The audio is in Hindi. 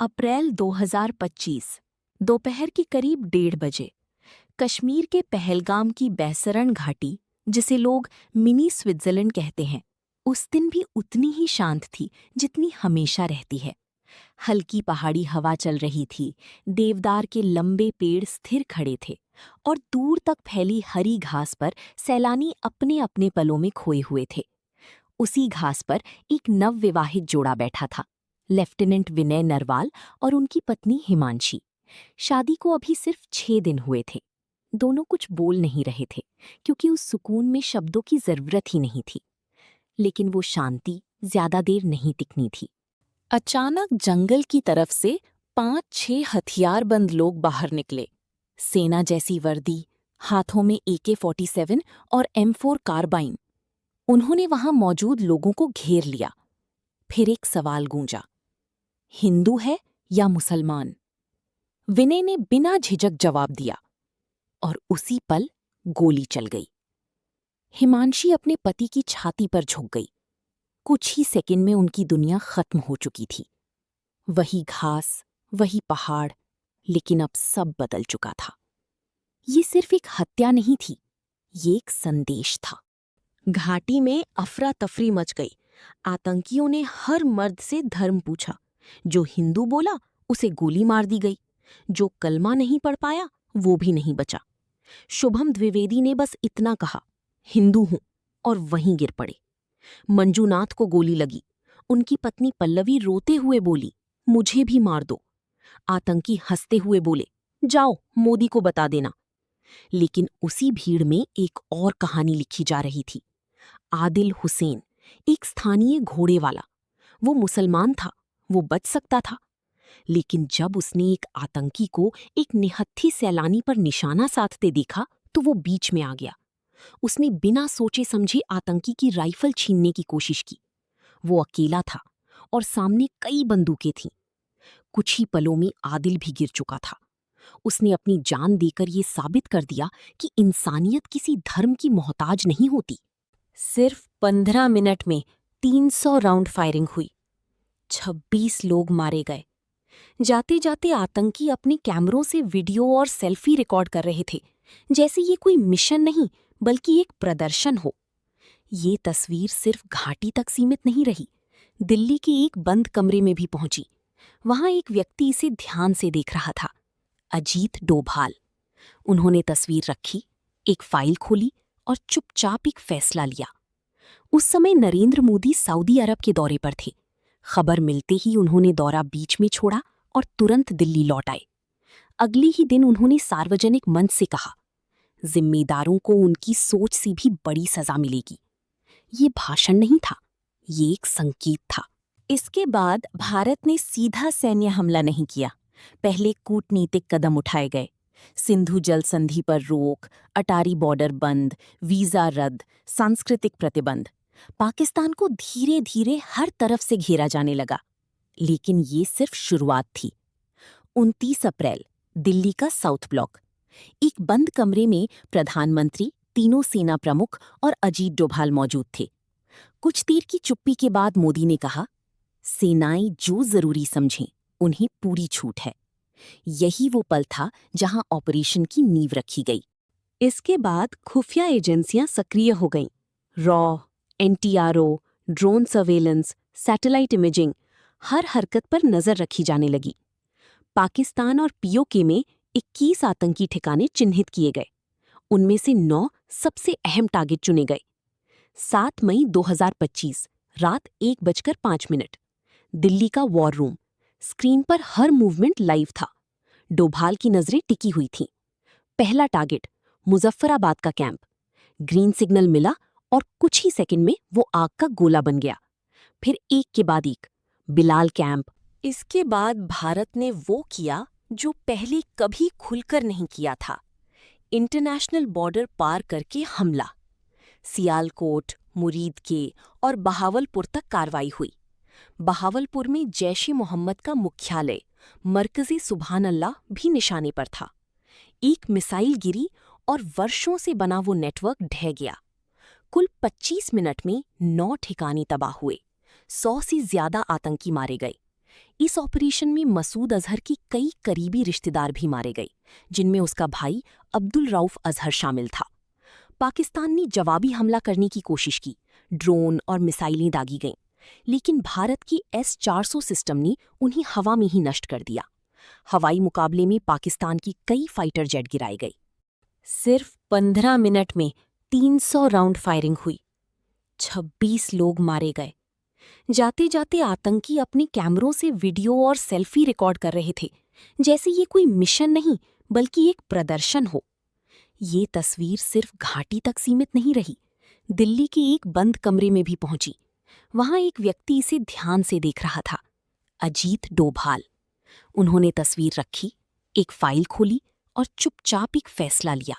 अप्रैल 2025 दोपहर के करीब 1:30 बजे कश्मीर के पहलगाम की बैसरण घाटी, जिसे लोग मिनी स्विट्जरलैंड कहते हैं, उस दिन भी उतनी ही शांत थी जितनी हमेशा रहती है। हल्की पहाड़ी हवा चल रही थी, देवदार के लंबे पेड़ स्थिर खड़े थे और दूर तक फैली हरी घास पर सैलानी अपने अपने पलों में खोए हुए थे। उसी घास पर एक नवविवाहित जोड़ा बैठा था, लेफ्टिनेंट विनय नरवाल और उनकी पत्नी हिमांशी। शादी को अभी सिर्फ 6 दिन हुए थे। दोनों कुछ बोल नहीं रहे थे क्योंकि उस सुकून में शब्दों की जरूरत ही नहीं थी। लेकिन वो शांति ज्यादा देर नहीं टिकनी थी। अचानक जंगल की तरफ से 5-6 हथियारबंद लोग बाहर निकले। सेना जैसी वर्दी, हाथों में AK-47 और M4 कार्बाइन। उन्होंने वहां मौजूद लोगों को घेर लिया। फिर एक सवाल गूंजा, हिंदू है या मुसलमान? विनय ने बिना झिझक जवाब दिया और उसी पल गोली चल गई। हिमांशी अपने पति की छाती पर झुक गई। कुछ ही सेकंड में उनकी दुनिया खत्म हो चुकी थी। वही घास, वही पहाड़, लेकिन अब सब बदल चुका था। ये सिर्फ एक हत्या नहीं थी, ये एक संदेश था। घाटी में अफरा तफरी मच गई। आतंकियों ने हर मर्द से धर्म पूछा। जो हिंदू बोला उसे गोली मार दी गई। जो कलमा नहीं पढ़ पाया वो भी नहीं बचा। शुभम द्विवेदी ने बस इतना कहा, हिंदू हूं, और वहीं गिर पड़े। मंजूनाथ को गोली लगी। उनकी पत्नी पल्लवी रोते हुए बोली, मुझे भी मार दो। आतंकी हंसते हुए बोले, जाओ मोदी को बता देना। लेकिन उसी भीड़ में एक और कहानी लिखी जा रही थी। आदिल हुसैन, एक स्थानीय घोड़े वाला। वो मुसलमान था, वो बच सकता था। लेकिन जब उसने एक आतंकी को एक निहत्थी सैलानी पर निशाना साधते देखा तो वो बीच में आ गया। उसने बिना सोचे समझे आतंकी की राइफल छीनने की कोशिश की। वो अकेला था और सामने कई बंदूकें थीं। कुछ ही पलों में आदिल भी गिर चुका था। उसने अपनी जान देकर ये साबित कर दिया कि इंसानियत किसी धर्म की मोहताज नहीं होती। सिर्फ 15 मिनट में 300 राउंड फायरिंग हुई। 26 लोग मारे गए। जाते जाते आतंकी अपने कैमरों से वीडियो और सेल्फी रिकॉर्ड कर रहे थे, जैसे ये कोई मिशन नहीं बल्कि एक प्रदर्शन हो। ये तस्वीर सिर्फ घाटी तक सीमित नहीं रही, दिल्ली के एक बंद कमरे में भी पहुंची। वहां एक व्यक्ति इसे ध्यान से देख रहा था, अजीत डोभाल। उन्होंने तस्वीर रखी, एक फाइल खोली और चुपचाप एक फैसला लिया। उस समय नरेंद्र मोदी सऊदी अरब के दौरे पर थे। खबर मिलते ही उन्होंने दौरा बीच में छोड़ा और तुरंत दिल्ली लौट आए। अगले ही दिन उन्होंने सार्वजनिक मंच से कहा, जिम्मेदारों को उनकी सोच से भी बड़ी सजा मिलेगी। ये भाषण नहीं था, ये एक संकेत था। इसके बाद भारत ने सीधा सैन्य हमला नहीं किया। पहले कूटनीतिक कदम उठाए गए। सिंधु जल संधि पर रोक, अटारी बॉर्डर बंद, वीजा रद्द, सांस्कृतिक प्रतिबंध। पाकिस्तान को धीरे धीरे हर तरफ से घेरा जाने लगा। लेकिन ये सिर्फ शुरुआत थी। 29 अप्रैल, दिल्ली का साउथ ब्लॉक। एक बंद कमरे में प्रधानमंत्री, तीनों सेना प्रमुख और अजीत डोभाल मौजूद थे। कुछ देर की चुप्पी के बाद मोदी ने कहा, सेनाएं जो जरूरी समझें, उन्हें पूरी छूट है। यही वो पल था जहां ऑपरेशन की नींव रखी गई। इसके बाद खुफिया एजेंसियां सक्रिय हो गईं। रॉ, NTRO, drone surveillance, satellite imaging, हर हरकत पर नजर रखी जाने लगी। पाकिस्तान और POK में 21 आतंकी ठिकाने चिन्हित किए गए। उनमें से 9 सबसे अहम टारगेट चुने गए। 7 मई 2025, रात 1:05। दिल्ली का वॉर रूम। स्क्रीन पर हर मूवमेंट लाइव था। डोभाल की नजरें टिकी हुई थीं। पहला टारगेट, मुजफ्फराबाद का कैंप। ग्रीन सिग्नल मिला और कुछ ही सेकंड में वो आग का गोला बन गया। फिर एक के बाद एक, बिलाल कैंप। इसके बाद भारत ने वो किया जो पहले कभी खुलकर नहीं किया था, इंटरनेशनल बॉर्डर पार करके हमला। सियालकोट, मुरीदके और बहावलपुर तक कार्रवाई हुई। बहावलपुर में जैश-ए-मोहम्मद का मुख्यालय, मरकज़ी सुभान अल्लाह, भी निशाने पर था। एक मिसाइल गिरी और वर्षों से बना वो नेटवर्क ढह गया। कुल 25 मिनट में 9 ठिकाने तबाह हुए। 100 से ज्यादा आतंकी मारे गए। इस ऑपरेशन में मसूद अजहर के कई करीबी रिश्तेदार भी मारे गए, जिनमें उसका भाई अब्दुल रऊफ अजहर शामिल था। पाकिस्तान ने जवाबी हमला करने की कोशिश की, ड्रोन और मिसाइलें दागी गईं, लेकिन भारत की S-400 सिस्टम ने उन्हें हवा में ही नष्ट कर दिया। हवाई मुकाबले में पाकिस्तान की कई फाइटर जेट गिराए गए। सिर्फ 15 मिनट में 300 राउंड फायरिंग हुई, 26 लोग मारे गए। जाते जाते आतंकी अपने कैमरों से वीडियो और सेल्फी रिकॉर्ड कर रहे थे, जैसे ये कोई मिशन नहीं बल्कि एक प्रदर्शन हो। ये तस्वीर सिर्फ घाटी तक सीमित नहीं रही, दिल्ली के एक बंद कमरे में भी पहुंची। वहां एक व्यक्ति इसे ध्यान से देख रहा था, अजीत डोभाल। उन्होंने तस्वीर रखी, एक फाइल खोली और चुपचाप एक फैसला लिया।